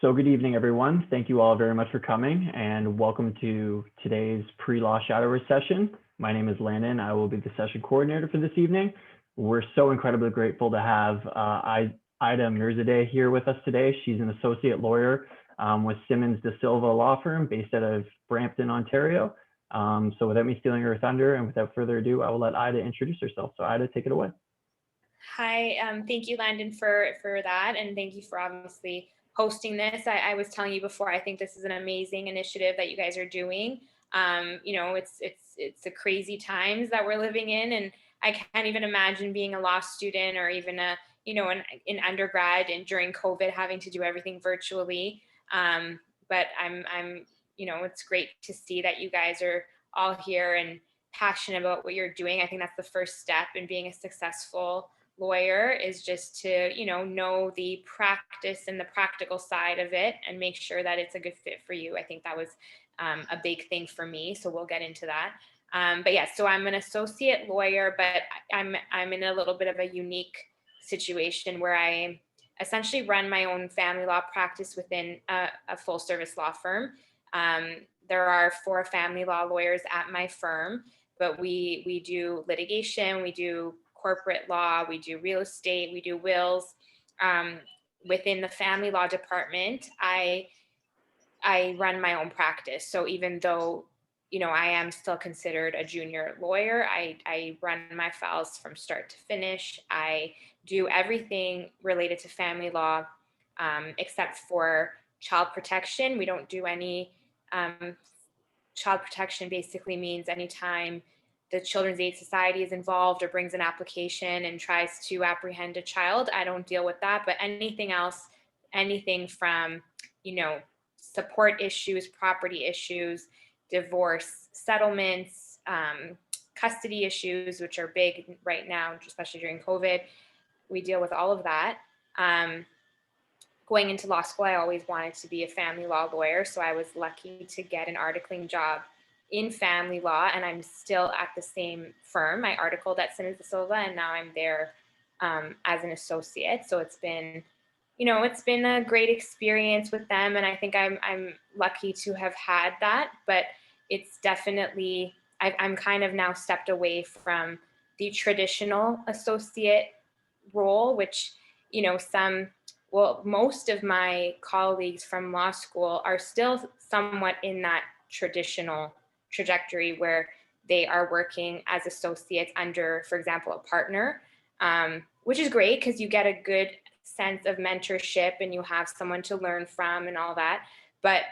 So good evening, everyone. Thank you all very much for coming and welcome to today's pre-law shadow session. My name is Landon. I will be the session coordinator for this evening. We're so incredibly grateful to have Ida Mirzadeh here with us today. She's an associate lawyer with Simmons Da Silva law firm based out of Brampton, Ontario. So without me stealing her thunder and without further ado, I will let Ida introduce herself. So Ida, take it away. Hi, thank you, Landon, for that, and thank you for obviously hosting this. I was telling you before, I think this is an amazing initiative that you guys are doing. It's the crazy times that we're living in, and I can't even imagine being a law student or even in undergrad and during COVID having to do everything virtually. But it's great to see that you guys are all here and passionate about what you're doing. I think that's the first step in being a successful lawyer, is just to know the practice and the practical side of it and make sure that it's a good fit for you. I think that was a big thing for me, so we'll get into that. But yeah, so I'm an associate lawyer, but I'm in a little bit of a unique situation where I essentially run my own family law practice within a full service law firm. There are 4 family law lawyers at my firm, but we do litigation, we do corporate law, we do real estate, we do wills. Within the family law department, I run my own practice. So even though I am still considered a junior lawyer, I run my files from start to finish. I do everything related to family law, except for child protection. We don't do any child protection. Basically means anytime the Children's Aid Society is involved or brings an application and tries to apprehend a child, I don't deal with that. But anything else, anything from, support issues, property issues, divorce settlements, custody issues, which are big right now, especially during COVID, we deal with all of that. Going into law school, I always wanted to be a family law lawyer. So I was lucky to get an articling job in family law, and I'm still at the same firm. I articled at Simmons Da Silva, and now I'm there as an associate. So it's been a great experience with them, and I think I'm lucky to have had that. But it's definitely, I'm kind of now stepped away from the traditional associate role, which most of my colleagues from law school are still somewhat in that traditional trajectory where they are working as associates under, for example, a partner, which is great because you get a good sense of mentorship and you have someone to learn from and all that. But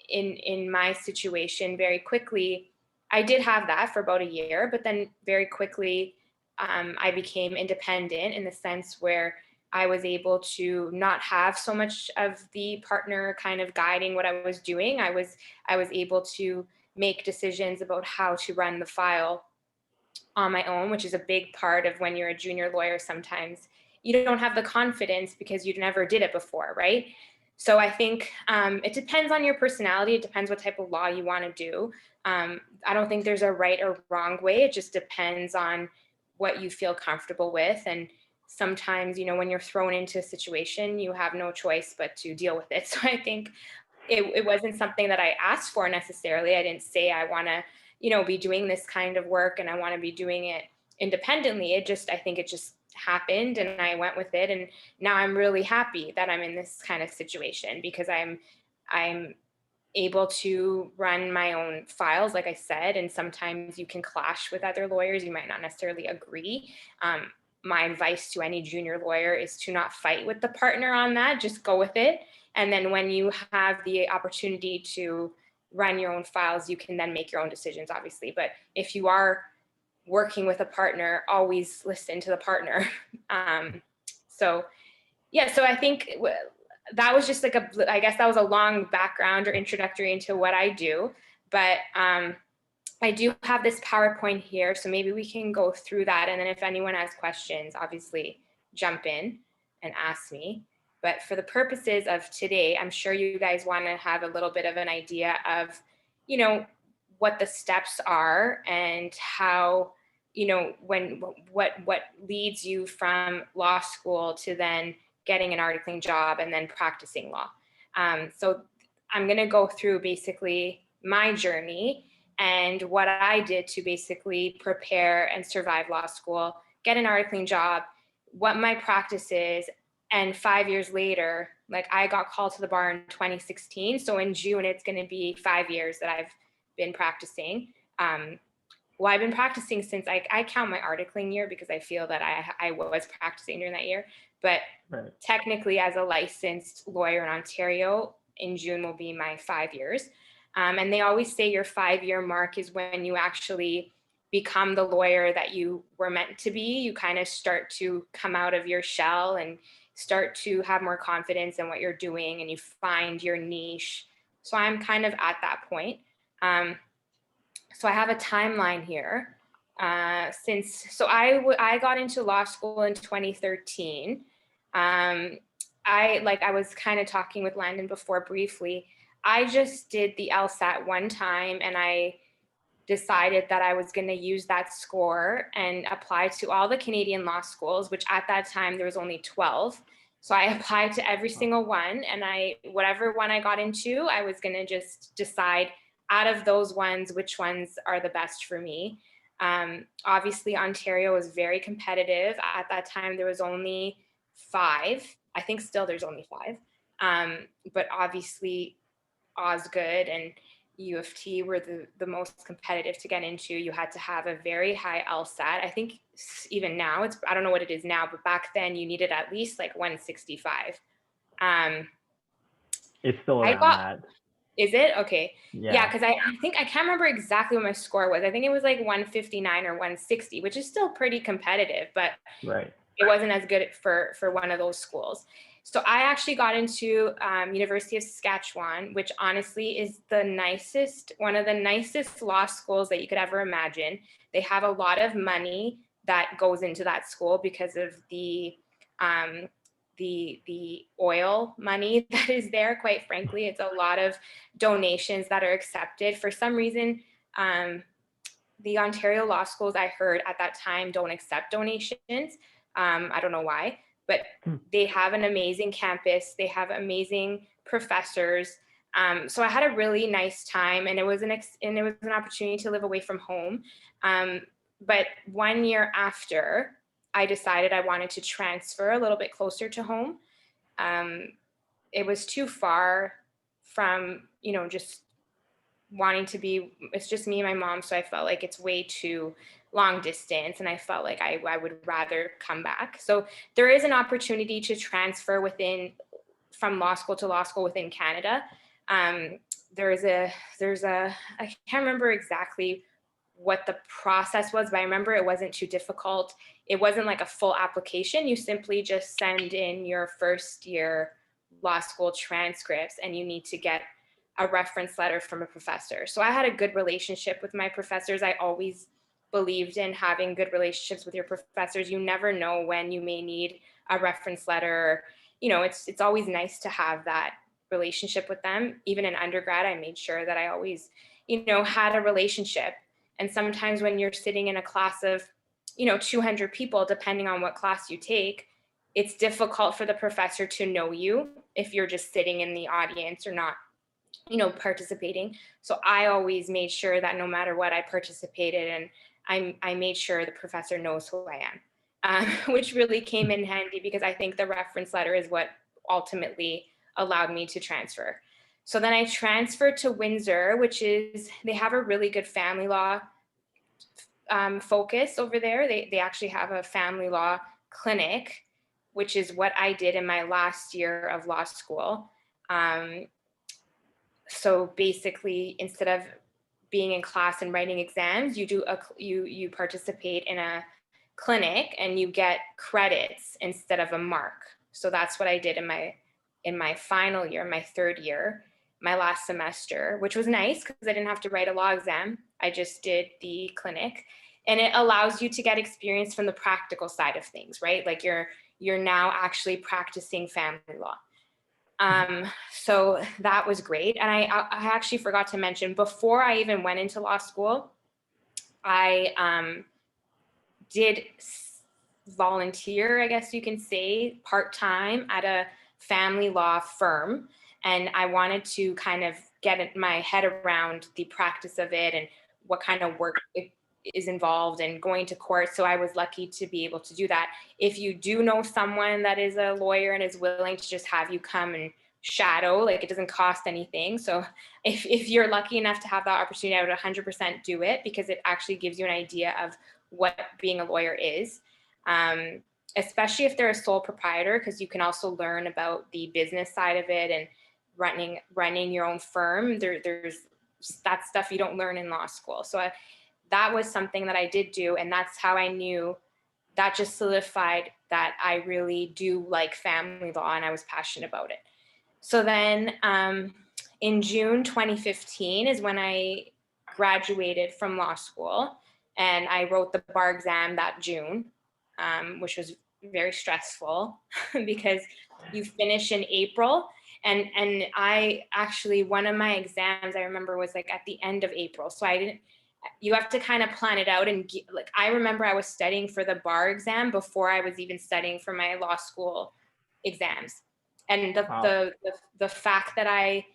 in my situation, very quickly, I did have that for about a year, but then very quickly, I became independent in the sense where I was able to not have so much of the partner kind of guiding what I was doing. I was able to make decisions about how to run the file on my own, which is a big part of when you're a junior lawyer. Sometimes you don't have the confidence because you never did it before, right? So I think it depends on your personality. It depends what type of law you want to do. I don't think there's a right or wrong way. It just depends on what you feel comfortable with. And sometimes, when you're thrown into a situation, you have no choice but to deal with it. So I think it wasn't something that I asked for necessarily. I didn't say I want to, be doing this kind of work and I want to be doing it independently. I think it just happened and I went with it. And now I'm really happy that I'm in this kind of situation because I'm able to run my own files, like I said, and sometimes you can clash with other lawyers. You might not necessarily agree. My advice to any junior lawyer is to not fight with the partner on that, just go with it. And then when you have the opportunity to run your own files, you can then make your own decisions, obviously. But if you are working with a partner, always listen to the partner. So I think that was just I guess that was a long background or introductory into what I do. But I do have this PowerPoint here, so maybe we can go through that. And then if anyone has questions, obviously jump in and ask me. But for the purposes of today, I'm sure you guys want to have a little bit of an idea of, what the steps are and how, what leads you from law school to then getting an articling job, and then practicing law. So I'm going to go through basically my journey and what I did to basically prepare and survive law school, get an articling job, what my practice is. And 5 years later, like, I got called to the bar in 2016. So in June, it's going to be 5 years that I've been practicing. Well, I've been practicing since I count my articling year because I feel that I was practicing during that year. But Right. technically, as a licensed lawyer in Ontario, in June will be my 5 years. And they always say your 5-year mark is when you actually become the lawyer that you were meant to be. You kind of start to come out of your shell and start to have more confidence in what you're doing, and you find your niche. So I'm kind of at that point. So I have a timeline here. So I got into law school in 2013. I was kind of talking with Landon before briefly. I just did the LSAT one time, and I decided that I was going to use that score and apply to all the Canadian law schools, which at that time there was only 12. So I applied to every single one, and whatever one I got into, I was going to just decide out of those ones which ones are the best for me. Obviously, Ontario was very competitive. At that time, there was only 5. I think still there's only 5. But obviously, Osgood and U of T were the most competitive to get into. You had to have a very high LSAT. I think even now, I don't know what it is now, but back then you needed at least like 165. It's still around that. Is it? Okay. Yeah, because I think I can't remember exactly what my score was. I think it was like 159 or 160, which is still pretty competitive, but right. it wasn't as good for one of those schools. So I actually got into University of Saskatchewan, which honestly is one of the nicest law schools that you could ever imagine. They have a lot of money that goes into that school because of the oil money that is there. Quite frankly, it's a lot of donations that are accepted. For some reason, the Ontario law schools, I heard at that time, don't accept donations. I don't know why, but they have an amazing campus. They have amazing professors. So I had a really nice time, and it was an opportunity to live away from home. But 1 year after, I decided I wanted to transfer a little bit closer to home. It was too far from, just wanting to be, it's just me and my mom. So I felt like it's way too long distance, and I felt like I would rather come back. So there is an opportunity to transfer from law school to law school within Canada. There's a, I can't remember exactly what the process was, but I remember it wasn't too difficult. It wasn't like a full application. You simply just send in your first year law school transcripts, and you need to get a reference letter from a professor. So I had a good relationship with my professors. I always believed in having good relationships with your professors. You never know when you may need a reference letter. It's always nice to have that relationship with them. Even in undergrad, I made sure that I always, had a relationship. And sometimes when you're sitting in a class of, 200 people, depending on what class you take, it's difficult for the professor to know you if you're just sitting in the audience or not, participating. So I always made sure that no matter what, I participated, and I made sure the professor knows who I am, which really came in handy because I think the reference letter is what ultimately allowed me to transfer. So then I transferred to Windsor, they have a really good family law focus over there. They actually have a family law clinic, which is what I did in my last year of law school. So basically, instead of being in class and writing exams, you participate in a clinic and you get credits instead of a mark. So that's what I did in my final year, my third year, my last semester, which was nice because I didn't have to write a law exam. I just did the clinic, and it allows you to get experience from the practical side of things, right? Like you're now actually practicing family law. So that was great. And I actually forgot to mention, before I even went into law school, I did volunteer, I guess you can say, part-time at a family law firm. And I wanted to kind of get my head around the practice of it and what kind of work is involved and going to court. So I was lucky to be able to do that. If you do know someone that is a lawyer and is willing to just have you come and shadow, like, it doesn't cost anything. So if you're lucky enough to have that opportunity, I would 100% do it, because it actually gives you an idea of what being a lawyer is. Especially if they're a sole proprietor, because you can also learn about the business side of it and running your own firm. There's that stuff you don't learn in law school. So that was something that I did do, and that's how I knew, that just solidified that I really do like family law and I was passionate about it. So then in June 2015 is when I graduated from law school, and I wrote the bar exam that June, which was very stressful because you finish in April. And I actually, one of my exams I remember was like at the end of April. So you have to kind of plan it out. And like, I remember I was studying for the bar exam before I was even studying for my law school exams. And the fact that I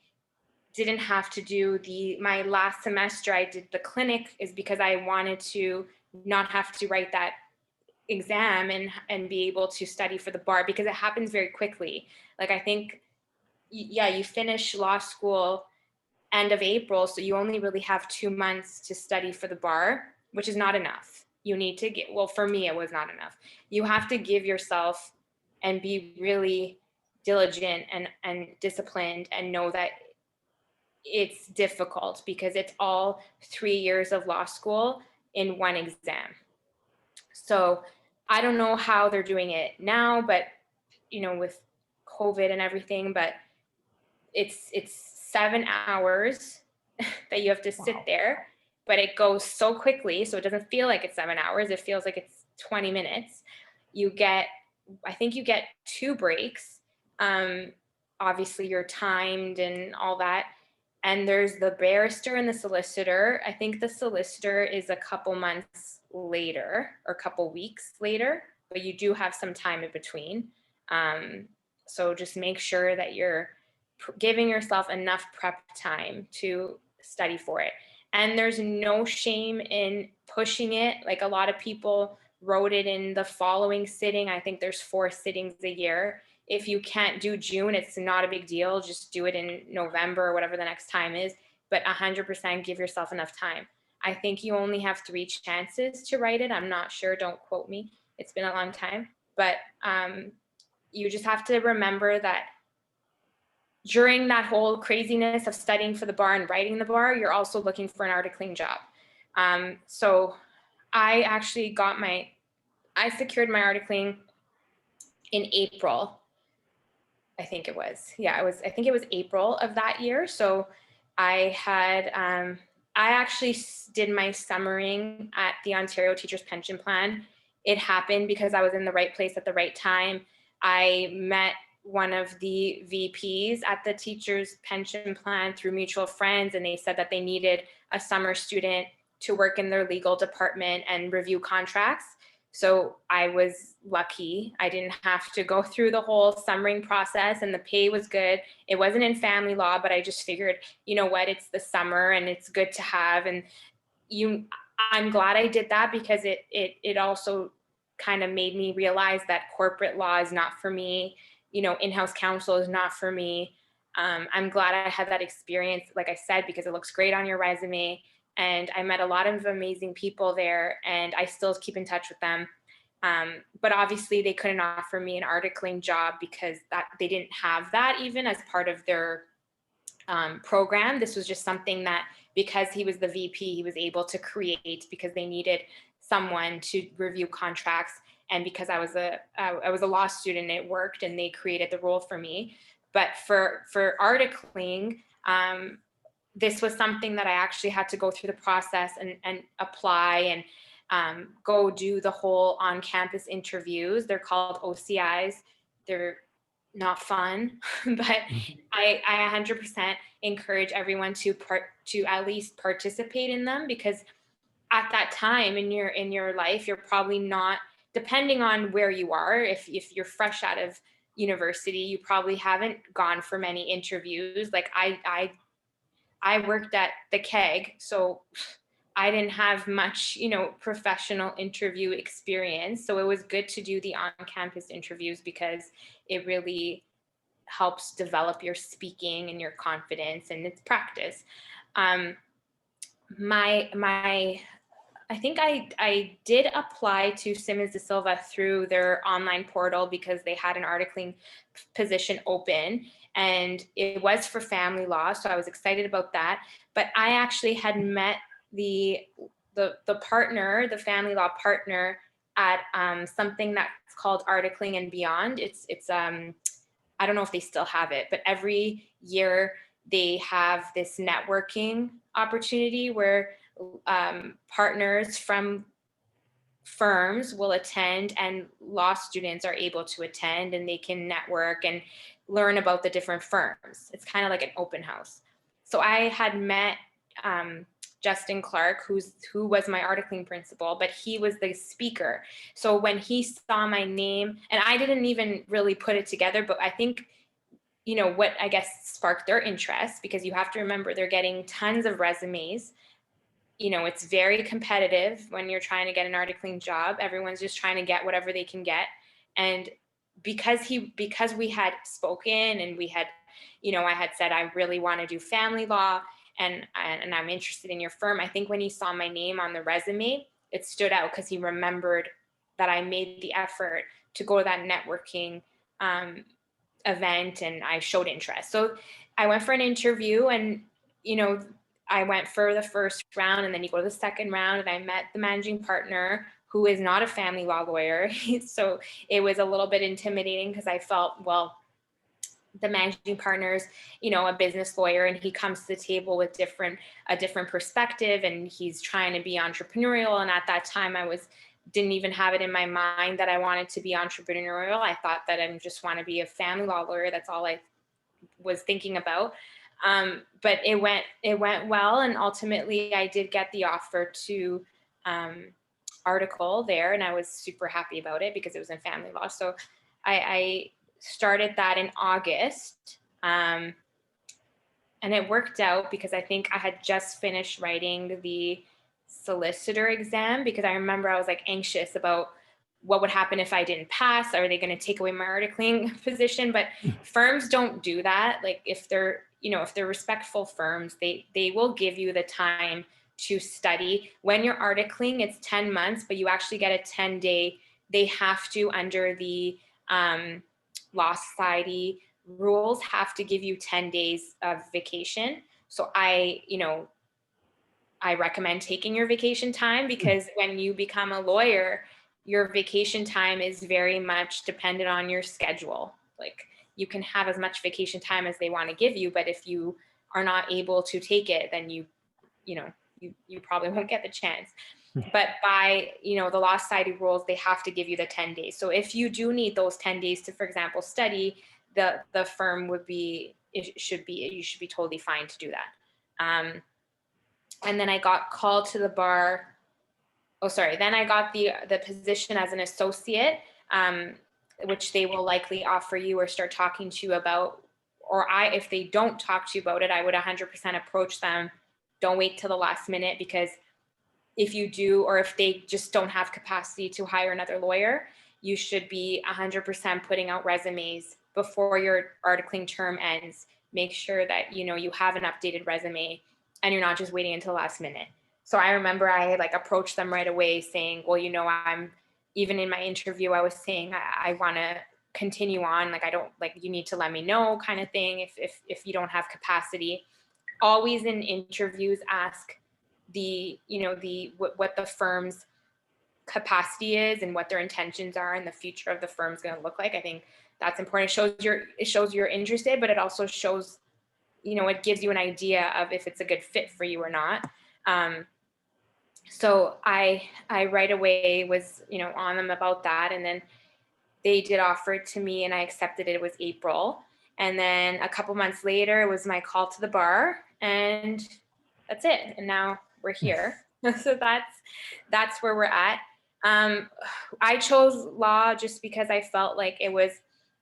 didn't have to do my last semester, I did the clinic, is because I wanted to not have to write that exam and be able to study for the bar, because it happens very quickly. Like, I think, yeah, you finish law school end of April, so you only really have 2 months to study for the bar, which is not enough. You need to well, for me, it was not enough. You have to give yourself and be really diligent and disciplined, and know that it's difficult, because it's all 3 years of law school in one exam. So I don't know how they're doing it now, but with COVID and everything, but it's 7 hours that you have to sit there, but it goes so quickly, so it doesn't feel like it's 7 hours. It feels like it's 20 minutes. I think you get 2 breaks. Obviously you're timed and all that. And there's the barrister and the solicitor. I think the solicitor is a couple months later or a couple weeks later, but you do have some time in between. So just make sure that you're giving yourself enough prep time to study for it. And there's no shame in pushing it. Like, a lot of people wrote it in the following sitting. I think there's 4 sittings a year. If you can't do June, it's not a big deal. Just do it in November or whatever the next time is. But 100% give yourself enough time. I think you only have 3 chances to write it. I'm not sure. Don't quote me. It's been a long time. But you just have to remember that during that whole craziness of studying for the bar and writing the bar, you're also looking for an articling job. So I actually I secured my articling in April. I think it was April of that year. So I actually did my summering at the Ontario Teachers Pension Plan. It happened because I was in the right place at the right time. I met one of the VPs at the Teachers Pension Plan through mutual friends, and they said that they needed a summer student to work in their legal department and review contracts. So I was lucky. I didn't have to go through the whole summering process, and the pay was good. It wasn't in family law, but I just figured, you know what, it's the summer and it's good to have. And I'm glad I did that, because it also kind of made me realize that corporate law is not for me. In-house counsel is not for me. I'm glad I had that experience, like I said, because it looks great on your resume. And I met a lot of amazing people there, and I still keep in touch with them. But obviously they couldn't offer me an articling job because they didn't have that even as part of their program. This was just something that, because he was the VP, he was able to create, because they needed someone to review contracts. And because I was a law student, it worked, and they created the role for me. But for articling, this was something that I actually had to go through the process and apply and go do the whole on-campus interviews. They're called OCIs. They're not fun, but I 100% encourage everyone to at least participate in them, because at that time in your life, you're probably not depending on where you are, if you're fresh out of university, you probably haven't gone for many interviews. Like I worked at the keg, so I didn't have much, professional interview experience. So it was good to do the on-campus interviews because it really helps develop your speaking and your confidence, and it's practice. I think I did apply to Simmons Da Silva through their online portal because they had an articling position open, and it was for family law. So I was excited about that. But I actually had met the partner, the family law partner, at something that's called Articling and Beyond. It's I don't know if they still have it, but every year they have this networking opportunity where partners from firms will attend, and law students are able to attend, and they can network and learn about the different firms. It's kind of like an open house. So I had met Justin Clark, who was my articling principal, but he was the speaker. So when he saw my name, and I didn't even really put it together, but I think, what I guess sparked their interest, because you have to remember they're getting tons of resumes. It's very competitive when you're trying to get an articling job. Everyone's just trying to get whatever they can get. And because we had spoken, and we had, I had said, I really want to do family law, and I'm interested in your firm. I think when he saw my name on the resume, it stood out because he remembered that I made the effort to go to that networking event, and I showed interest. So I went for an interview, and, I went for the first round, and then you go to the second round, and I met the managing partner, who is not a family law lawyer. So it was a little bit intimidating because I felt, well, the managing partner's, a business lawyer, and he comes to the table with a different perspective, and he's trying to be entrepreneurial. And at that time didn't even have it in my mind that I wanted to be entrepreneurial. I thought that I just want to be a family law lawyer. That's all I was thinking about. But it went well, and ultimately I did get the offer to article there, and I was super happy about it because it was in family law. So I started that in August, and it worked out because I think I had just finished writing the solicitor exam, because I remember I was like anxious about what would happen if I didn't pass. Are they going to take away my articling position? But firms don't do that. Like if they're respectful firms, they will give you the time to study. When you're articling, it's 10 months, but you actually get a 10-day, they have to, under the Law Society rules, have to give you 10 days of vacation. So I recommend taking your vacation time, because when you become a lawyer, your vacation time is very much dependent on your schedule. Like you can have as much vacation time as they want to give you, but if you are not able to take it, then you probably won't get the chance. But by, the Law Society rules, they have to give you the 10 days. So if you do need those 10 days to, for example, study, the firm you should be totally fine to do that. And then I got called to the bar. Then I got the position as an associate, which they will likely offer you or start talking to you about. Or if they don't talk to you about it, I would 100% approach them. Don't wait till the last minute, because if you do, or if they just don't have capacity to hire another lawyer, you should be 100% putting out resumes before your articling term ends. Make sure that, you have an updated resume, and you're not just waiting until the last minute. So I remember I approached them right away saying, well, I'm, even in my interview, I was saying, I want to continue on. Like, I don't, you need to let me know, kind of thing, if you don't have capacity. Always in interviews, ask what the firm's capacity is and what their intentions are, and the future of the firm's going to look like. I think that's important. It shows you're interested, but it also shows, it gives you an idea of if it's a good fit for you or not. So I right away was, on them about that. And then they did offer it to me, and I accepted it. It was April. And then a couple months later, it was my call to the bar, and that's it. And now we're here. So that's where we're at. I chose law just because I felt like it was,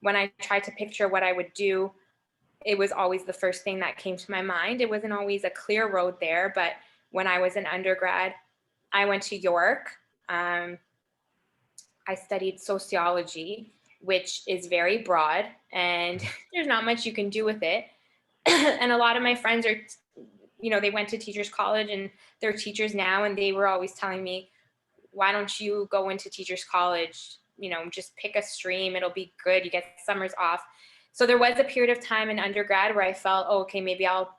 when I tried to picture what I would do, it was always the first thing that came to my mind. It wasn't always a clear road there, but when I was an undergrad, I went to York. I studied sociology, which is very broad and there's not much you can do with it. And a lot of my friends are, they went to teachers college and they're teachers now, and they were always telling me, why don't you go into teachers college? Just pick a stream, it'll be good, you get summers off. So there was a period of time in undergrad where I felt, oh, okay, maybe I'll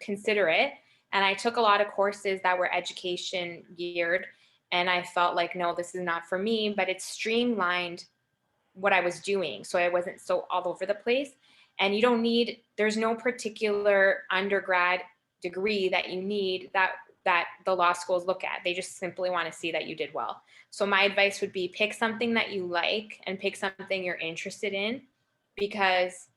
consider it. And I took a lot of courses that were education geared, and I felt like, no, this is not for me, but it streamlined what I was doing, so I wasn't so all over the place. And there's no particular undergrad degree that you need that the law schools look at. They just simply want to see that you did well. So my advice would be, pick something that you like and pick something you're interested in, because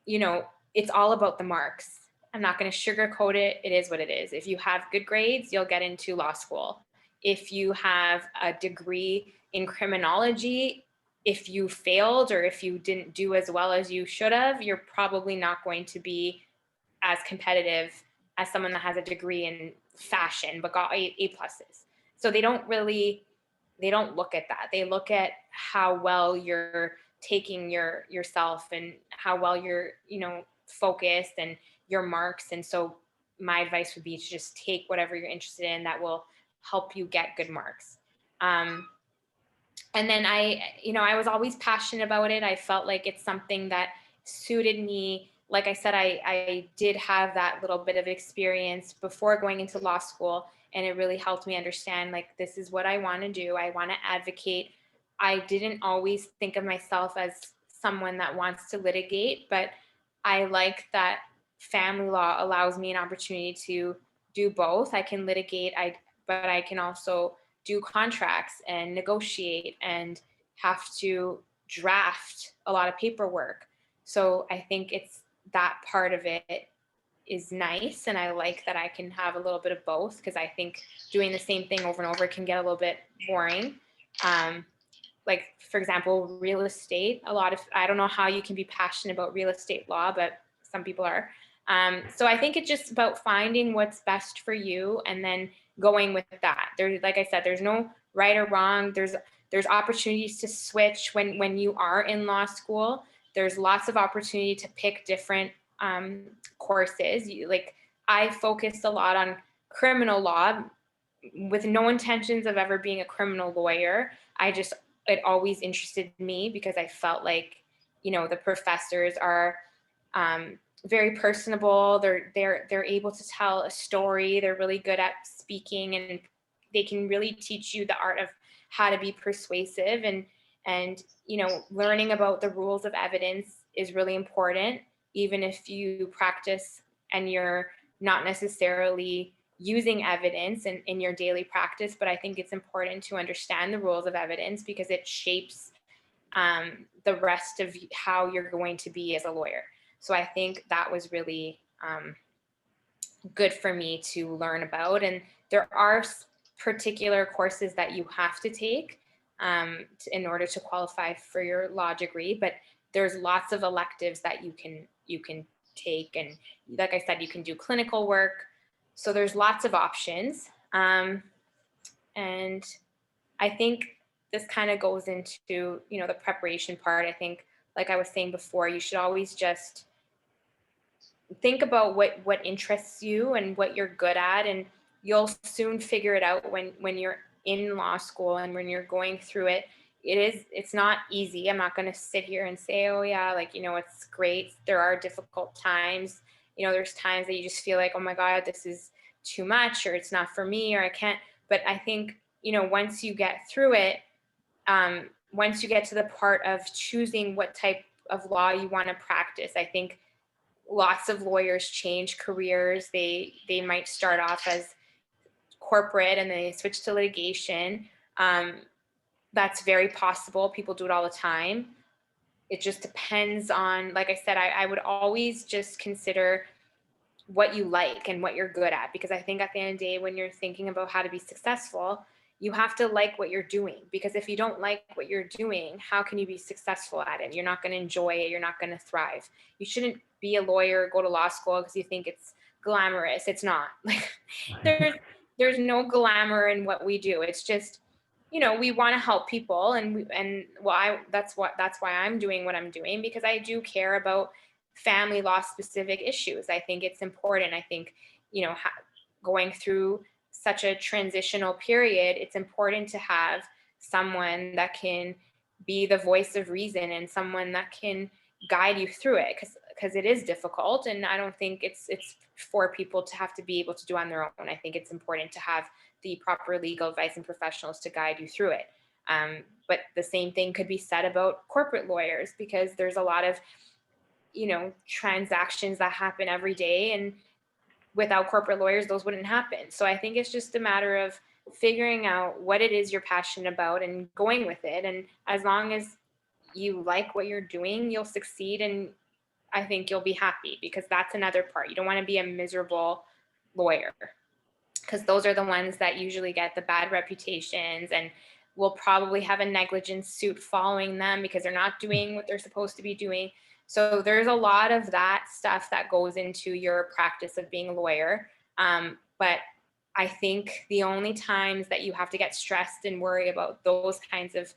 it's all about the marks. I'm not going to sugarcoat it. It is what it is. If you have good grades, you'll get into law school. If you have a degree in criminology, if you failed or if you didn't do as well as you should have, you're probably not going to be as competitive as someone that has a degree in fashion but got A pluses. So they don't look at that. They look at how well you're taking yourself and how well you're, focused and your marks. And so my advice would be to just take whatever you're interested in that will help you get good marks. And then I was always passionate about it. I felt like it's something that suited me. Like I said, I did have that little bit of experience before going into law school, and it really helped me understand, like, this is what I want to do. I want to advocate. I didn't always think of myself as someone that wants to litigate, but I like that family law allows me an opportunity to do both. I can litigate, but I can also do contracts and negotiate and have to draft a lot of paperwork. So I think it's that part of it is nice, and I like that I can have a little bit of both, because I think doing the same thing over and over can get a little bit boring. Like, for example, real estate. I don't know how you can be passionate about real estate law, but some people are. So I think it's just about finding what's best for you and then going with that. Like I said, there's no right or wrong. There's opportunities to switch when you are in law school. There's lots of opportunity to pick different courses. I focused a lot on criminal law with no intentions of ever being a criminal lawyer. It always interested me because I felt like, the professors are very personable. They're able to tell a story. They're really good at speaking, and they can really teach you the art of how to be persuasive. And learning about the rules of evidence is really important, even if you practice and you're not necessarily using evidence in your daily practice. But I think it's important to understand the rules of evidence because it shapes the rest of how you're going to be as a lawyer. So I think that was really good for me to learn about. And there are particular courses that you have to take in order to qualify for your law degree, but there's lots of electives that you can take. And like I said, you can do clinical work. So there's lots of options. And I think this kind of goes into, the preparation part. I think, like I was saying before, you should always just think about what interests you and what you're good at, and you'll soon figure it out when you're in law school and when you're going through it. It's not easy. I'm not going to sit here and say, oh yeah, it's great. There are difficult times. There's times that you just feel like, oh my God, this is too much, or it's not for me, or I can't. But I think, once you get through it, once you get to the part of choosing what type of law you want to practice, I think lots of lawyers change careers. They might start off as corporate and then they switch to litigation. That's very possible. People do it all the time. It just depends on, like I said, I would always just consider what you like and what you're good at, because I think at the end of the day, when you're thinking about how to be successful, you have to like what you're doing, because if you don't like what you're doing, how can you be successful at it? You're not going to enjoy it. You're not going to thrive. You shouldn't be a lawyer, go to law school because you think it's glamorous. It's not. Like there's there's no glamour in what we do. It's just, we want to help people, that's why I'm doing what I'm doing, because I do care about family law specific issues. I think it's important. I think, going through such a transitional period, it's important to have someone that can be the voice of reason and someone that can guide you through it, because it is difficult, and I don't think it's for people to have to be able to do on their own. I think it's important to have the proper legal advice and professionals to guide you through it. But the same thing could be said about corporate lawyers, because there's a lot of transactions that happen every day, and without corporate lawyers, those wouldn't happen. So I think it's just a matter of figuring out what it is you're passionate about and going with it. And as long as you like what you're doing, you'll succeed. And I think you'll be happy, because that's another part. You don't want to be a miserable lawyer, because those are the ones that usually get the bad reputations and will probably have a negligence suit following them because they're not doing what they're supposed to be doing. So there's a lot of that stuff that goes into your practice of being a lawyer. But I think the only times that you have to get stressed and worry about those kinds of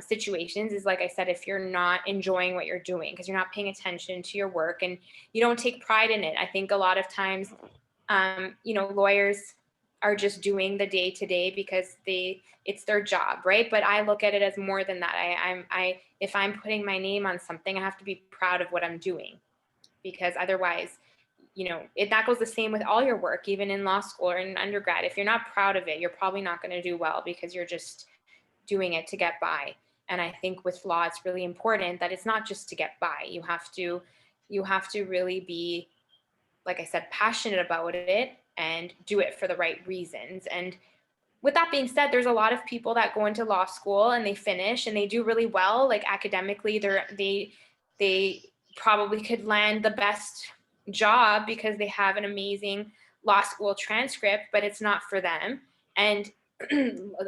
situations is, like I said, if you're not enjoying what you're doing, because you're not paying attention to your work and you don't take pride in it. I think a lot of times, lawyers are just doing the day to day because it's their job, right? But I look at it as more than that. If I'm putting my name on something, I have to be proud of what I'm doing, because otherwise, that goes the same with all your work, even in law school or in undergrad. If you're not proud of it, you're probably not going to do well, because you're just doing it to get by. And I think with law, it's really important that it's not just to get by. You have to really be, like I said, passionate about it and do it for the right reasons. And with that being said, there's a lot of people that go into law school and they finish and they do really well. Like academically, they probably could land the best job because they have an amazing law school transcript, but it's not for them. And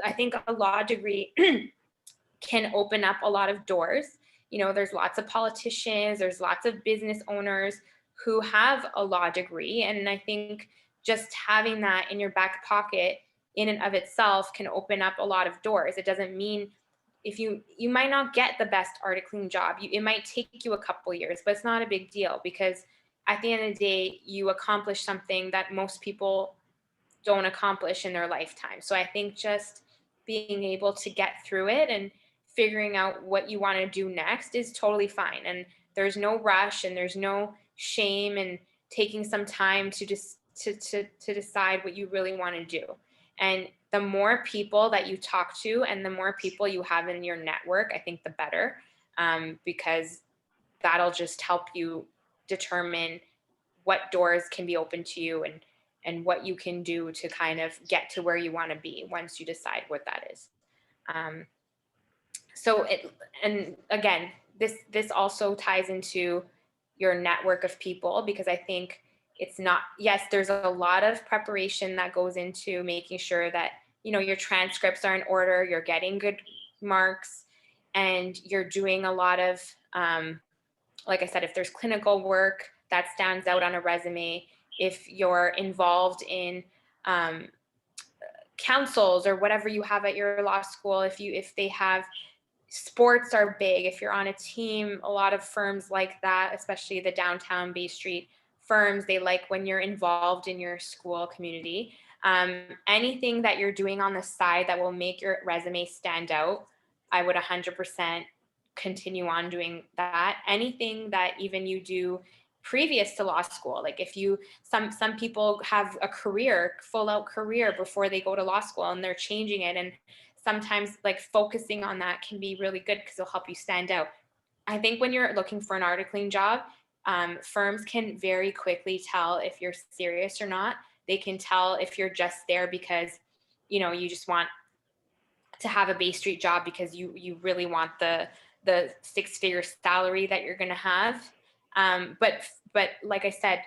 I think a law degree can open up a lot of doors. There's lots of politicians, there's lots of business owners who have a law degree. And I think just having that in your back pocket in and of itself can open up a lot of doors. It doesn't mean if you might not get the best articling job. It might take you a couple years, but it's not a big deal, because at the end of the day, you accomplish something that most people don't accomplish in their lifetime. So I think just being able to get through it and figuring out what you want to do next is totally fine. And there's no rush and there's no shame in taking some time to just to decide what you really want to do. And the more people that you talk to and the more people you have in your network, I think the better, because that'll just help you determine what doors can be open to you and what you can do to kind of get to where you want to be once you decide what that is. And again, this also ties into your network of people, because I think it's not, yes, there's a lot of preparation that goes into making sure that, your transcripts are in order, you're getting good marks, and you're doing a lot of, like I said, if there's clinical work that stands out on a resume, if you're involved in councils or whatever you have at your law school, if they have sports are big, if you're on a team, a lot of firms like that, especially the downtown Bay Street firms, they like when you're involved in your school community. Anything that you're doing on the side that will make your resume stand out, I would 100% continue on doing that. Anything that even you do previous to law school, like if some people have a full out career before they go to law school and they're changing it, and sometimes like focusing on that can be really good because it'll help you stand out. I think when you're looking for an articling job, firms can very quickly tell if you're serious or not. They can tell if you're just there because, you just want to have a Bay Street job because you really want the 6-figure salary that you're going to have. But like I said,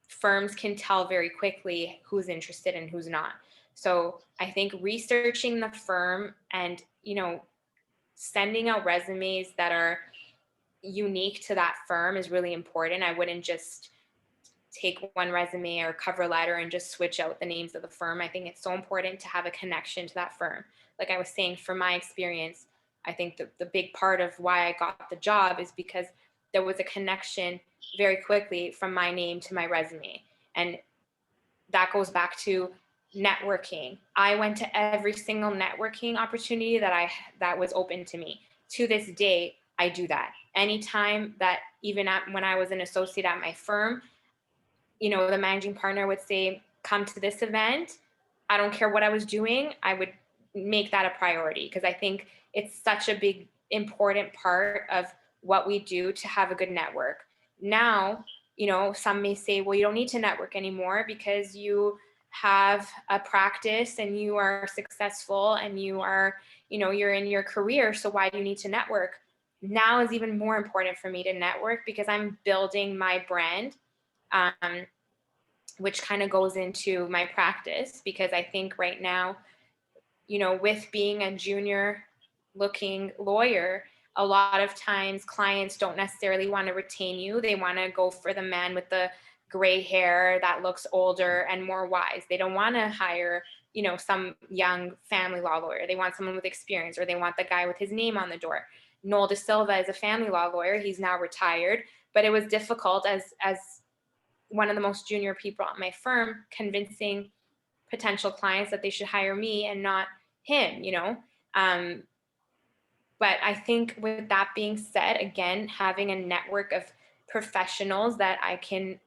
firms can tell very quickly who's interested and who's not. So I think researching the firm and, sending out resumes that are unique to that firm is really important. I wouldn't just take one resume or cover letter and just switch out the names of the firm. I think it's so important to have a connection to that firm. Like I was saying, from my experience, I think the big part of why I got the job is because there was a connection very quickly from my name to my resume. And that goes back to networking. I went to every single networking opportunity that was open to me. To this day, I do that. Anytime that, even when I was an associate at my firm, the managing partner would say, come to this event. I don't care what I was doing. I would make that a priority because I think it's such a big, important part of what we do to have a good network. Now, some may say, well, you don't need to network anymore because you have a practice and you are successful and you are, you're in your career. So why do you need to network? Now is even more important for me to network because I'm building my brand. Which kind of goes into my practice, because I think right now, with being a junior looking lawyer, a lot of times clients don't necessarily want to retain you. They want to go for the man with the gray hair that looks older and more wise. They don't want to hire, some young family law lawyer. They want someone with experience, or they want the guy with his name on the door. Noel Da Silva is a family law lawyer. He's now retired, but it was difficult as one of the most junior people at my firm, convincing potential clients that they should hire me and not him, But I think with that being said, again, having a network of professionals that I can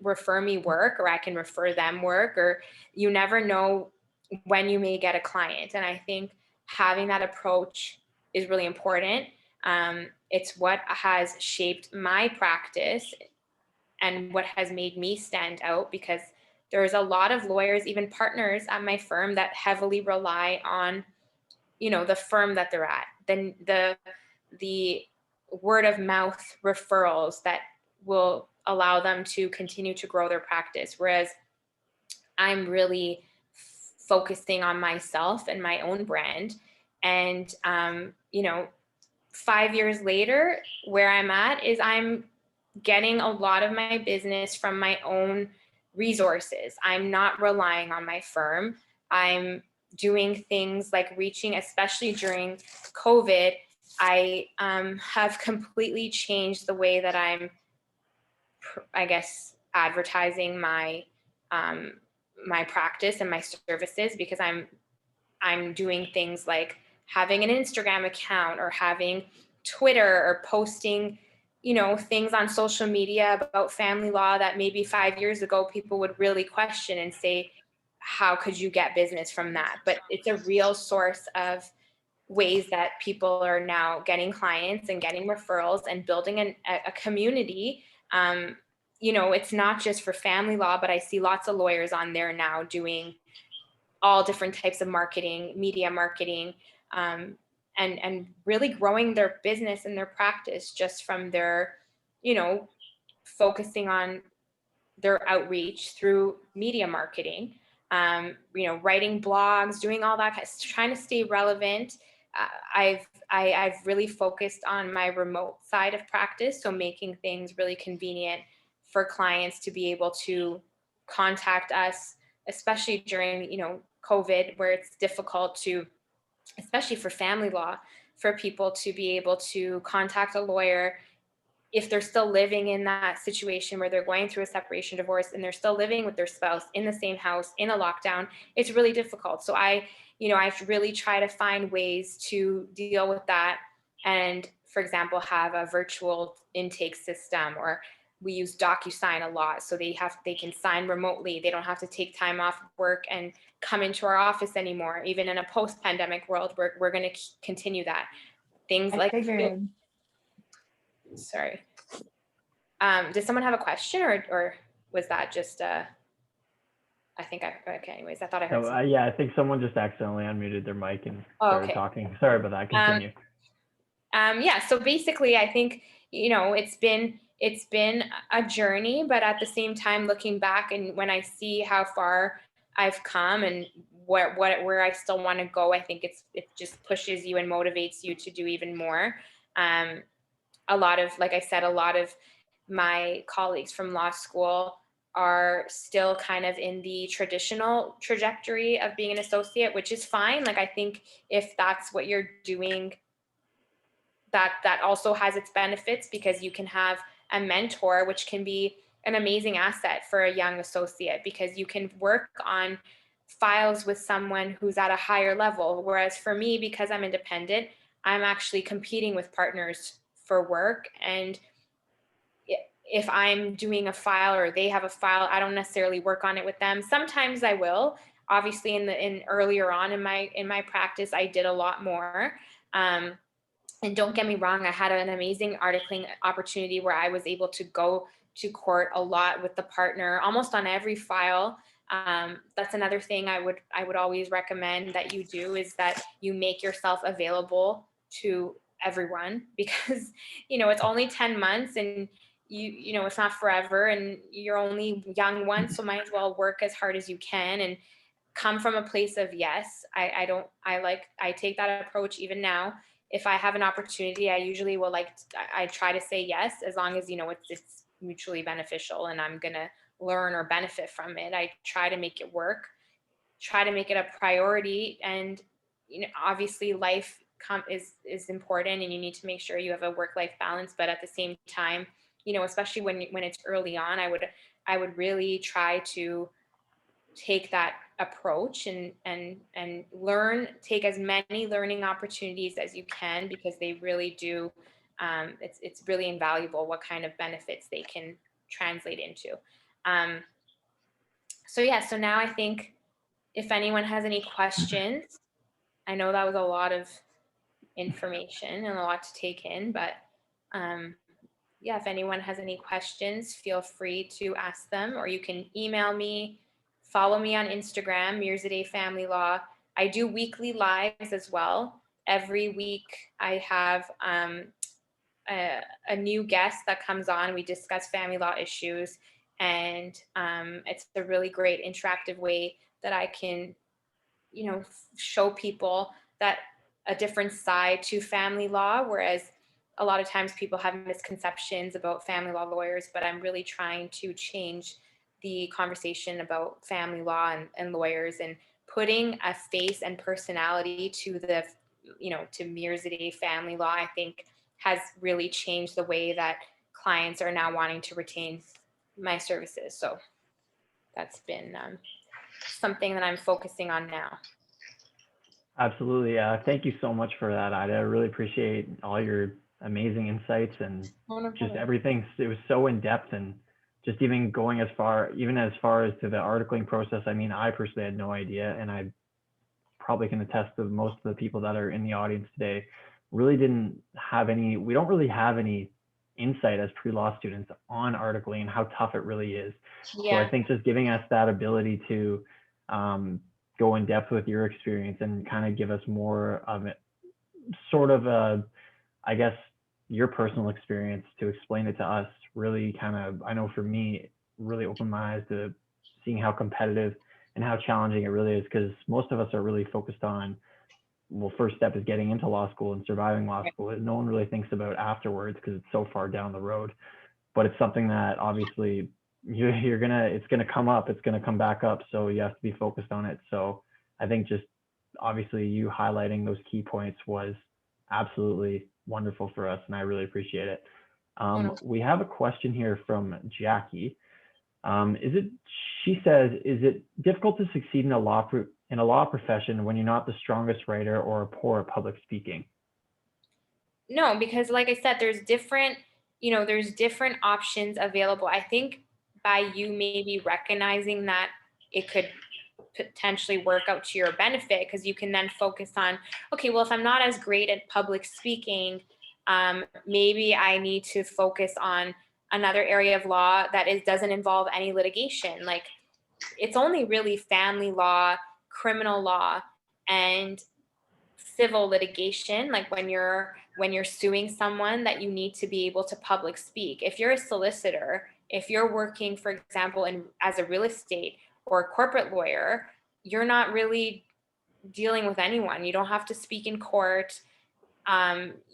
refer me work, or I can refer them work, or you never know when you may get a client. And I think having that approach is really important. It's what has shaped my practice and what has made me stand out, because there's a lot of lawyers, even partners at my firm, that heavily rely on, the firm that they're at, then the word of mouth referrals that will allow them to continue to grow their practice. Whereas I'm really focusing on myself and my own brand. And, 5 years later, where I'm at is I'm getting a lot of my business from my own resources. I'm not relying on my firm. I'm doing things like reaching, especially during COVID. I have completely changed the way that I'm, I guess, advertising my my practice and my services, because I'm doing things like having an Instagram account, or having Twitter, or posting, things on social media about family law that maybe 5 years ago people would really question and say, how could you get business from that? But it's a real source of ways that people are now getting clients and getting referrals and building a community. It's not just for family law, but I see lots of lawyers on there now doing all different types of marketing, media marketing, and really growing their business and their practice just from their, focusing on their outreach through media marketing, writing blogs, doing all that, trying to stay relevant. I've really focused on my remote side of practice, so making things really convenient for clients to be able to contact us, especially during, COVID, where it's difficult to, especially for family law, for people to be able to contact a lawyer if they're still living in that situation where they're going through a separation, divorce, and they're still living with their spouse in the same house in a lockdown. It's really difficult. So I really try to find ways to deal with that. And, for example, have a virtual intake system, or we use DocuSign a lot, so they can sign remotely. They don't have to take time off work and come into our office anymore. Even in a post-pandemic world, we're going to continue that. Things like, sorry. Does someone have a question, or was that just okay, anyways, I thought I heard something. Yeah, I think someone just accidentally unmuted their mic and started talking. Sorry about that. Continue. Yeah, so basically I think, it's been a journey, but at the same time, looking back, and when I see how far I've come and where I still want to go. I think it just pushes you and motivates you to do even more. A lot of, like I said, a lot of my colleagues from law school are still kind of in the traditional trajectory of being an associate, which is fine. Like, I think if that's what you're doing, that also has its benefits, because you can have a mentor, which can be an amazing asset for a young associate, because you can work on files with someone who's at a higher level. Whereas for me, because I'm independent, I'm actually competing with partners for work. And if I'm doing a file or they have a file, I don't necessarily work on it with them. Sometimes I will. Obviously, in earlier on in my practice, I did a lot more. And don't get me wrong, I had an amazing articling opportunity where I was able to go to court a lot with the partner, almost on every file. That's another thing I would always recommend that you do, is that you make yourself available to everyone, because it's only 10 months, and it's not forever, and you're only young once, so might as well work as hard as you can and come from a place of yes. I take that approach even now. If I have an opportunity, I usually will I try to say yes, as long as it's mutually beneficial and I'm gonna learn or benefit from it. I try to make it work, try to make it a priority. And obviously life is important, and you need to make sure you have a work-life balance. But at the same time, especially when it's early on, I would really try to take that approach and take as many learning opportunities as you can, because they really do. It's really invaluable what kind of benefits they can translate into. So now I think, if anyone has any questions, I know that was a lot of information and a lot to take in, but if anyone has any questions, feel free to ask them, or you can email me, follow me on Instagram, Mirzadeh Family Law. I do weekly lives as well. Every week I have a new guest that comes on. We discuss family law issues, and it's a really great interactive way that I can show people that a different side to family law. Whereas a lot of times people have misconceptions about family law lawyers, but I'm really trying to change the conversation about family law and lawyers, and putting a face and personality to to Mirzadeh Family Law, I think has really changed the way that clients are now wanting to retain my services. So that's been something that I'm focusing on now. Absolutely. Thank you so much for that, Ida. I really appreciate all your amazing insights and just everything. It was so in depth, and just even going as far as to the articling process. I mean, I personally had no idea, and I probably can attest to most of the people that are in the audience today we don't really have any insight as pre-law students on articling and how tough it really is. Yeah. So I think just giving us that ability to go in depth with your experience and kind of give us more of it, sort of I guess your personal experience to explain it to us, really kind of, I know for me, really opened my eyes to seeing how competitive and how challenging it really is, because most of us are really focused on, well, first step is getting into law school and surviving law school. No one really thinks about afterwards because it's so far down the road. But it's something that obviously it's gonna come up, it's gonna come back up. So you have to be focused on it. So I think just obviously you highlighting those key points was absolutely wonderful for us, and I really appreciate it. We have a question here from Jackie. She says, is it difficult to succeed in a law profession when you're not the strongest writer or are poor at public speaking? No, because like I said, there's different options available. I think by you maybe recognizing that, it could potentially work out to your benefit, because you can then focus on, okay, well, if I'm not as great at public speaking, maybe I need to focus on another area of law that doesn't involve any litigation. Like, it's only really family law, criminal law, and civil litigation, like when you're suing someone, that you need to be able to public speak. If you're a solicitor, if you're working, for example, as a real estate or a corporate lawyer, you're not really dealing with anyone. You don't have to speak in court.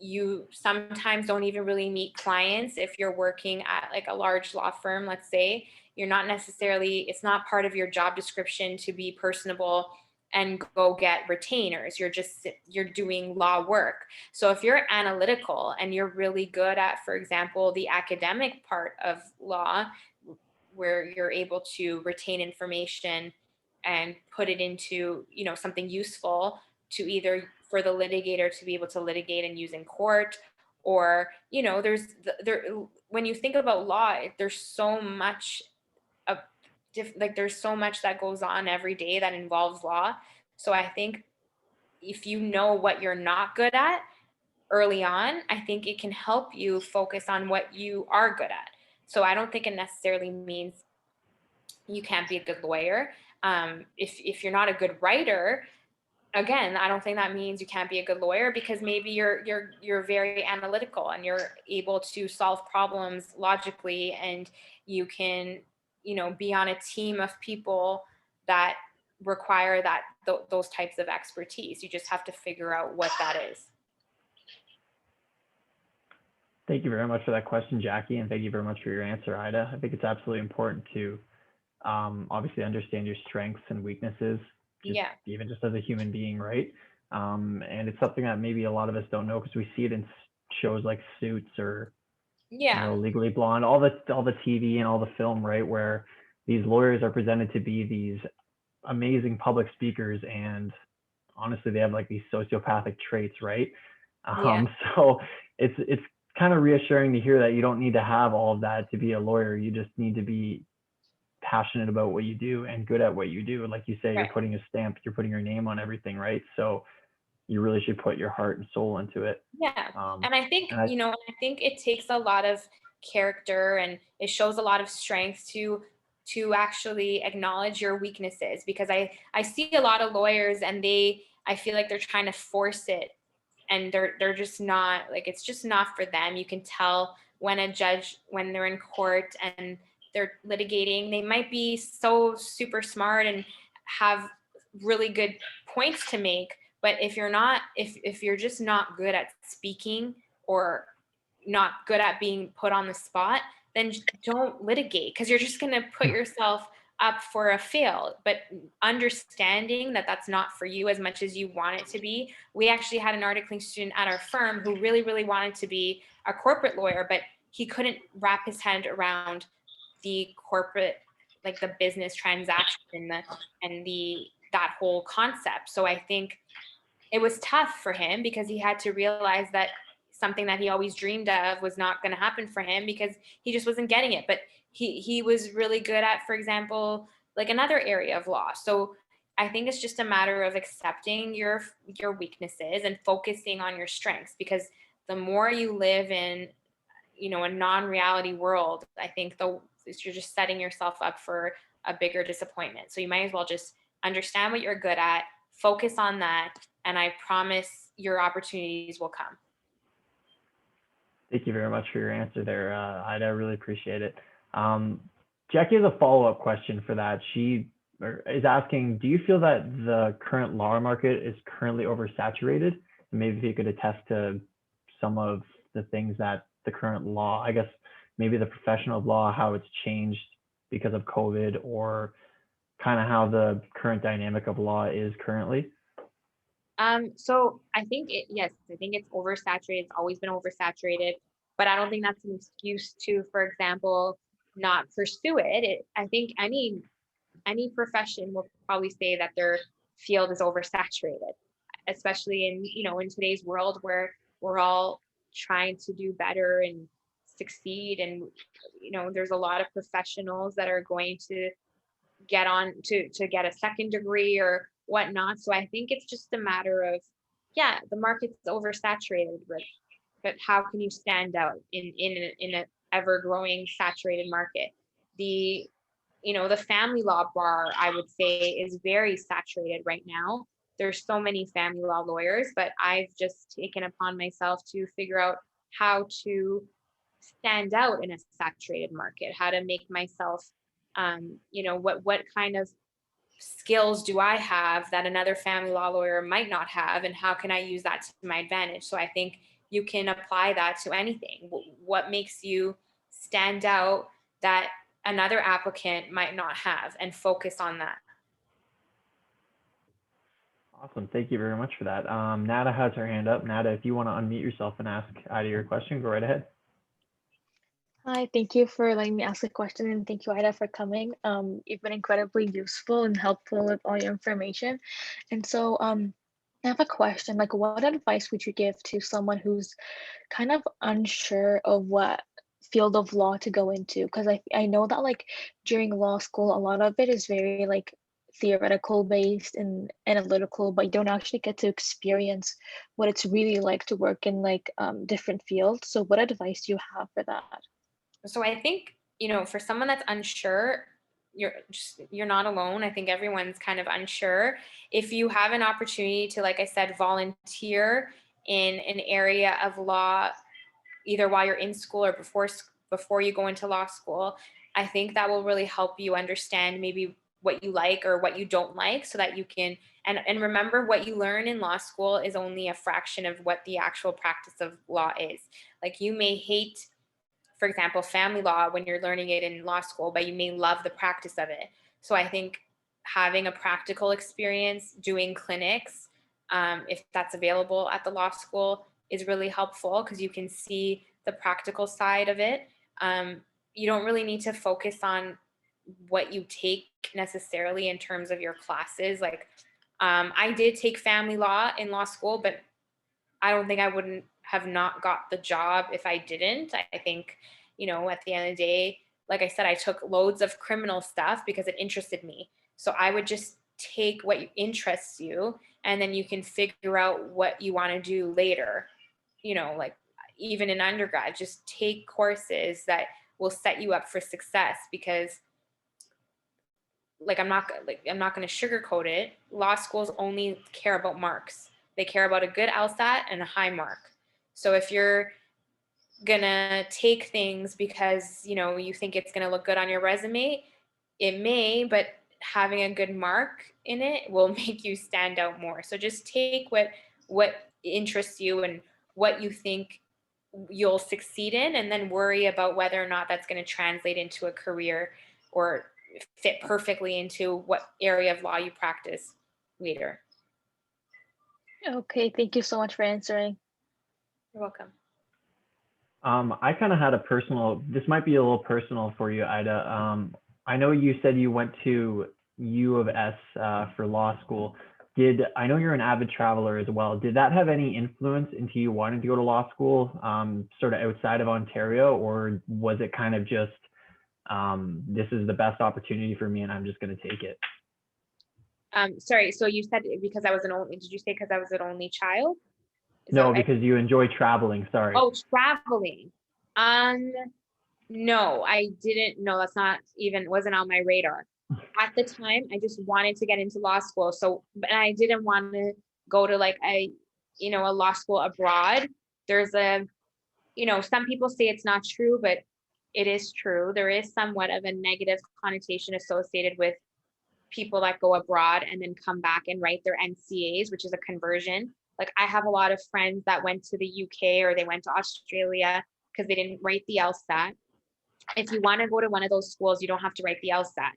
You sometimes don't even really meet clients if you're working at like a large law firm, let's say. You're not necessarily, it's not part of your job description to be personable and go get retainers. You're doing law work. So if you're analytical and you're really good at, for example, the academic part of law, where you're able to retain information and put it into, something useful to either for the litigator to be able to litigate and use in court, or there when you think about law, there's so much of there's so much that goes on every day that involves law. So I think if you know what you're not good at early on, I think it can help you focus on what you are good at. So I don't think it necessarily means you can't be a good lawyer. If you're not a good writer, again, I don't think that means you can't be a good lawyer, because maybe you're very analytical and you're able to solve problems logically, and you can, be on a team of people that require those types of expertise. You just have to figure out what that is. Thank you very much for that question, Jackie, and thank you very much for your answer, Ida. I think it's absolutely important to obviously understand your strengths and weaknesses, even just as a human being, right? And it's something that maybe a lot of us don't know, because we see it in shows like Suits or Legally Blonde, all the TV and all the film, right, where these lawyers are presented to be these amazing public speakers, and honestly, they have like these sociopathic traits, right? So it's kind of reassuring to hear that you don't need to have all of that to be a lawyer. You just need to be passionate about what you do and good at what you do. Like you say, You're putting a stamp, you're putting your name on everything, right? So you really should put your heart and soul into it. And I think, I think it takes a lot of character, and it shows a lot of strength to actually acknowledge your weaknesses, because I see a lot of lawyers, and I feel like they're trying to force it, and they're just not, like, it's just not for them. You can tell when a judge, when they're in court and they're litigating, they might be so super smart and have really good points to make, but if you're just not good at speaking, or not good at being put on the spot, then don't litigate, because you're just going to put yourself up for a fail. But understanding that that's not for you as much as you want it to be. We actually had an articling student at our firm who really, really wanted to be a corporate lawyer, but he couldn't wrap his head around the corporate, like the business transaction and that whole concept. So I think it was tough for him, because he had to realize that something that he always dreamed of was not going to happen for him, because he just wasn't getting it. But he was really good at, for example, like another area of law. So I think it's just a matter of accepting your weaknesses and focusing on your strengths, because the more you live in, a non-reality world, I think you're just setting yourself up for a bigger disappointment. So you might as well just understand what you're good at, focus on that, and I promise your opportunities will come. Thank you very much for your answer there, Ida. I really appreciate it. Jackie has a follow-up question for that. She is asking, do you feel that the current law market is currently oversaturated? And maybe if you could attest to some of the things that the current law, I guess maybe the profession of law, how it's changed because of COVID, or kind of how the current dynamic of law is currently? So I think I think it's oversaturated. It's always been oversaturated, but I don't think that's an excuse to, for example, not pursue it. I think any profession will probably say that their field is oversaturated, especially in, in today's world where we're all trying to do better and succeed. And, there's a lot of professionals that are going to get on to get a second degree or whatnot. So I think it's just a matter of, the market's oversaturated, but how can you stand out in an ever growing saturated market? The family law bar, I would say, is very saturated right now. There's so many family law lawyers, but I've just taken upon myself to figure out how to stand out in a saturated market, how to make myself, what kind of skills do I have that another family law lawyer might not have, and how can I use that to my advantage? So I think you can apply that to anything. What makes you stand out that another applicant might not have, and focus on that. Awesome. Thank you very much for that. Nada has her hand up. Nada, if you want to unmute yourself and ask Ida your question, go right ahead. Hi, thank you for letting me ask a question, and thank you, Ida, for coming. You've been incredibly useful and helpful with all your information. And so I have a question, like what advice would you give to someone who's kind of unsure of what field of law to go into? Because I know that like during law school, a lot of it is very like theoretical based and analytical, but you don't actually get to experience what it's really like to work in like different fields. So what advice do you have for that? So I think, for someone that's unsure, you're not alone. I think everyone's kind of unsure. If you have an opportunity to, like I said, volunteer in an area of law, either while you're in school or before you go into law school, I think that will really help you understand maybe what you like or what you don't like, so that you can, and remember, what you learn in law school is only a fraction of what the actual practice of law is. Like, you may hate, for example, family law when you're learning it in law school, but you may love the practice of it. So I think having a practical experience doing clinics, if that's available at the law school, is really helpful, because you can see the practical side of it. You don't really need to focus on what you take necessarily in terms of your classes. Like, I did take family law in law school, but I don't think I wouldn't have not got the job if I didn't. I think, at the end of the day, like I said, I took loads of criminal stuff because it interested me. So I would just take what interests you, and then you can figure out what you want to do later. Like, even in undergrad, just take courses that will set you up for success, because I'm not going to sugarcoat it. Law schools only care about marks. They care about a good LSAT and a high mark. So if you're gonna take things because you think it's gonna look good on your resume, it may, but having a good mark in it will make you stand out more. So just take what interests you and what you think you'll succeed in, and then worry about whether or not that's going to translate into a career or fit perfectly into what area of law you practice later. Okay, thank you so much for answering. You're welcome. I kind of had this might be a little personal for you, Ida. I know you said you went to U of S for law school. I know you're an avid traveler as well. Did that have any influence into you wanting to go to law school, sort of outside of Ontario, or was it kind of just, this is the best opportunity for me and I'm just going to take it? Sorry, so you said because I was did you say because I was an only child? No, because you enjoy traveling, sorry. Oh, traveling. No, I didn't. No, that's not even, wasn't on my radar. At the time, I just wanted to get into law school. So, but I didn't want to go to like a law school abroad. There's some people say it's not true, but it is true. There is somewhat of a negative connotation associated with people that go abroad and then come back and write their NCAs, which is a conversion. Like, I have a lot of friends that went to the UK or they went to Australia because they didn't write the LSAT. If you want to go to one of those schools, you don't have to write the LSAT.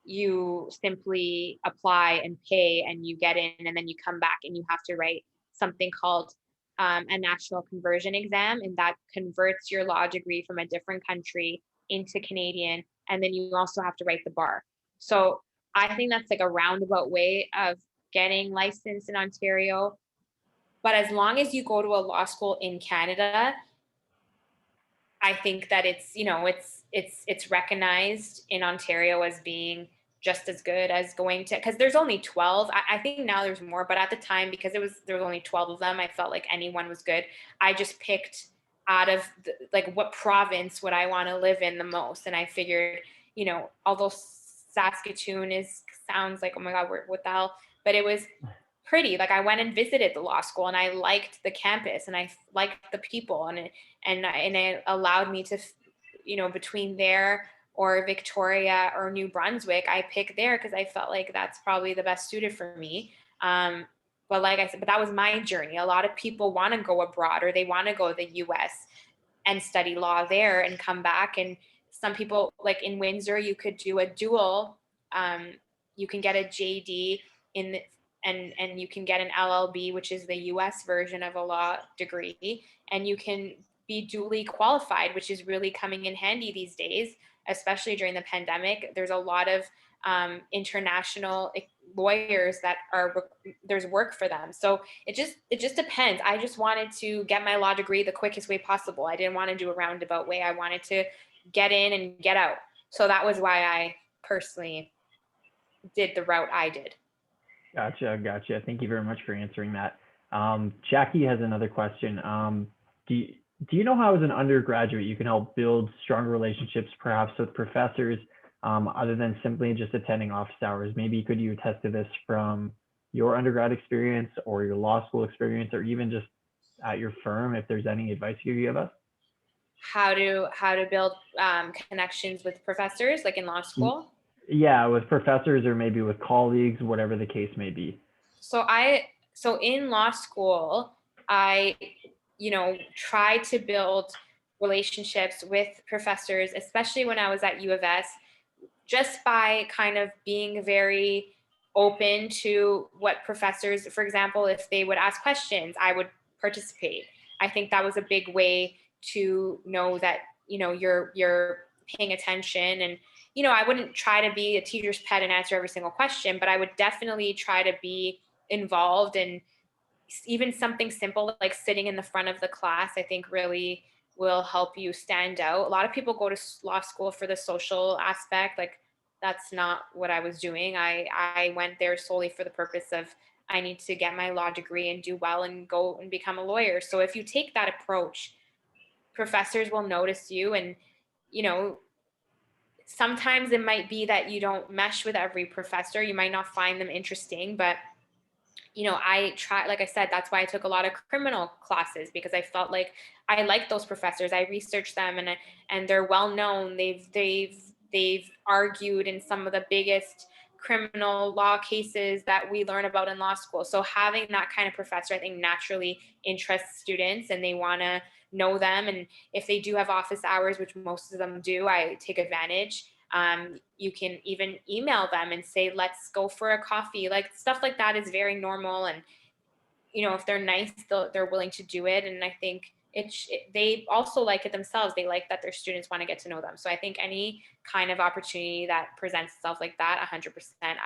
You simply apply and pay and you get in, and then you come back and you have to write something called a national conversion exam, and that converts your law degree from a different country into Canadian, and then you also have to write the bar. So I think that's like a roundabout way of getting licensed in Ontario. But as long as you go to a law school in Canada, I think that it's recognized in Ontario as being just as good as going to, because there's only 12. I think now there's more, but at the time, because there was only 12 of them, I felt like anyone was good. I just picked out of what province would I want to live in the most, and I figured, although Saskatoon sounds like, oh my God, what the hell, but it was pretty. Like, I went and visited the law school and I liked the campus and I liked the people, and it allowed me to, between there or Victoria or New Brunswick, I picked there because I felt like that's probably the best suited for me. But like I said, but that was my journey. A lot of people want to go abroad, or they want to go to the US and study law there and come back. And some people, like in Windsor, you could do a dual. You can get a JD in the, and you can get an LLB, which is the US version of a law degree, and you can be duly qualified, which is really coming in handy these days, especially during the pandemic. There's a lot of international lawyers that are, there's work for them. So it just depends. I just wanted to get my law degree the quickest way possible. I didn't want to do a roundabout way. I wanted to get in and get out. So that was why I personally did the route I did. Gotcha. Thank you very much for answering that. Jackie has another question. Do you know how as an undergraduate you can help build stronger relationships perhaps with professors other than simply just attending office hours? Maybe could you attest to this from your undergrad experience or your law school experience, or even just at your firm, if there's any advice you could give us? How to build connections with professors, like in law school? Yeah, with professors or maybe with colleagues, whatever the case may be. So in law school, I tried to build relationships with professors, especially when I was at U of S, just by kind of being very open to what professors, for example, if they would ask questions, I would participate. I think that was a big way to know that, you're paying attention. And, I wouldn't try to be a teacher's pet and answer every single question, but I would definitely try to be involved. And even something simple like sitting in the front of the class, I think really will help you stand out. A lot of people go to law school for the social aspect. Like, that's not what I was doing. I went there solely for the purpose of, I need to get my law degree and do well and go and become a lawyer. So if you take that approach, professors will notice you. And, sometimes it might be that you don't mesh with every professor. You might not find them interesting, but I try, like I said, that's why I took a lot of criminal classes, because I felt like I liked those professors. I researched them, and they're well known. They've argued in some of the biggest criminal law cases that we learn about in law school. So having that kind of professor, I think, naturally interests students, and they want to know them. And if they do have office hours, which most of them do, I take advantage. You can even email them and say, let's go for a coffee. Like, stuff like that is very normal. And, if they're nice, they're willing to do it. And I think they also like it themselves. They like that their students want to get to know them. So I think any kind of opportunity that presents itself like that, 100%,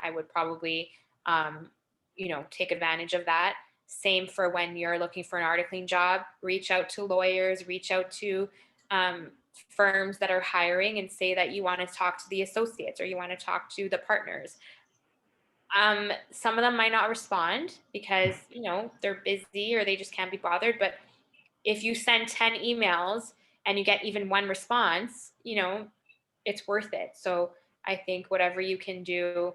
I would probably, take advantage of that. Same for when you're looking for an articling job, reach out to lawyers, reach out to firms that are hiring, and say that you want to talk to the associates or you want to talk to the partners. Some of them might not respond because, they're busy or they just can't be bothered. But if you send 10 emails and you get even one response, it's worth it. So I think whatever you can do,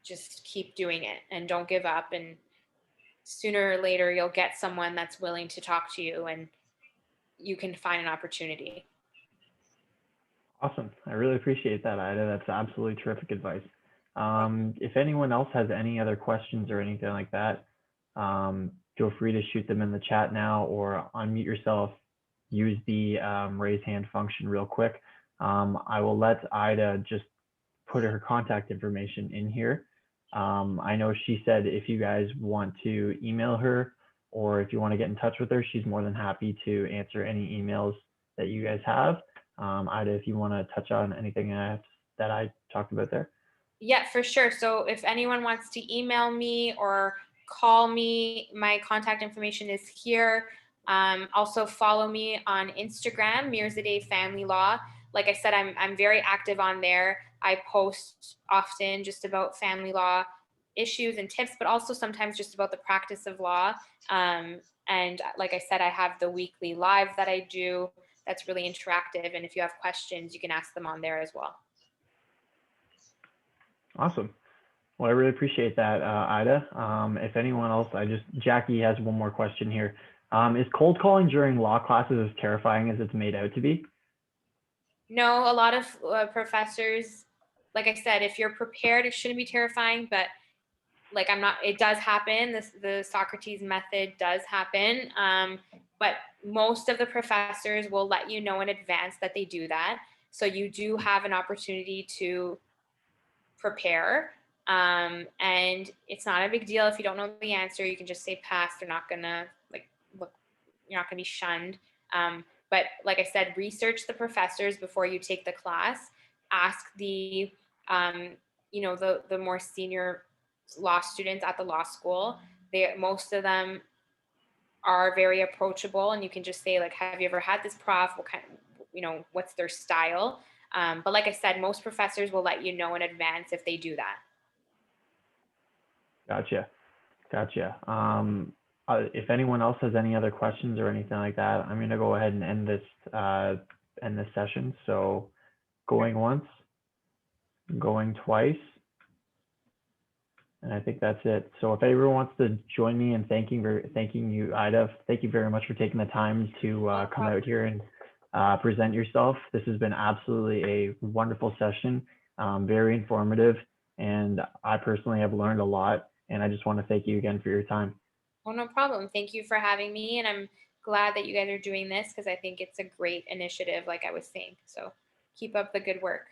just keep doing it and don't give up. And sooner or later, you'll get someone that's willing to talk to you and you can find an opportunity. Awesome. I really appreciate that, Ida. That's absolutely terrific advice. If anyone else has any other questions or anything like that, feel free to shoot them in the chat now or unmute yourself. Use the raise hand function real quick. I will let Ida just put her contact information in here. I know she said if you guys want to email her or if you want to get in touch with her, she's more than happy to answer any emails that you guys have. Ida, if you want to touch on anything that I talked about there. Yeah, for sure. So if anyone wants to email me or call me, my contact information is here. Also follow me on Instagram, Mirzadeh Family Law. Like I said, I'm very active on there. I post often just about family law issues and tips, but also sometimes just about the practice of law. And like I said, I have the weekly live that I do that's really interactive. And if you have questions, you can ask them on there as well. Awesome. Well, I really appreciate that, Ida. If anyone else, Jackie has one more question here. Is cold calling during law classes as terrifying as it's made out to be? No, a lot of professors, like I said, if you're prepared, it shouldn't be terrifying, but like it does happen. The Socrates method does happen. But most of the professors will let you know in advance that they do that. So you do have an opportunity to prepare. And it's not a big deal if you don't know the answer. You can just say pass. They're not gonna look. You're not gonna be shunned. But like I said, research the professors before you take the class. Ask the the more senior law students at the law school. Most of them are very approachable, and you can just say like, have you ever had this prof? What kind, what's their style? But like I said, most professors will let you know in advance if they do that. Gotcha. If anyone else has any other questions or anything like that, I'm going to go ahead and end this session. So going once, going twice, and I think that's it. So if everyone wants to join me in thanking you, Ida, thank you very much for taking the time to come out here and present yourself. This has been absolutely a wonderful session, very informative, and I personally have learned a lot. And I just want to thank you again for your time. Oh, no problem. Thank you for having me. And I'm glad that you guys are doing this because I think it's a great initiative, like I was saying. So keep up the good work.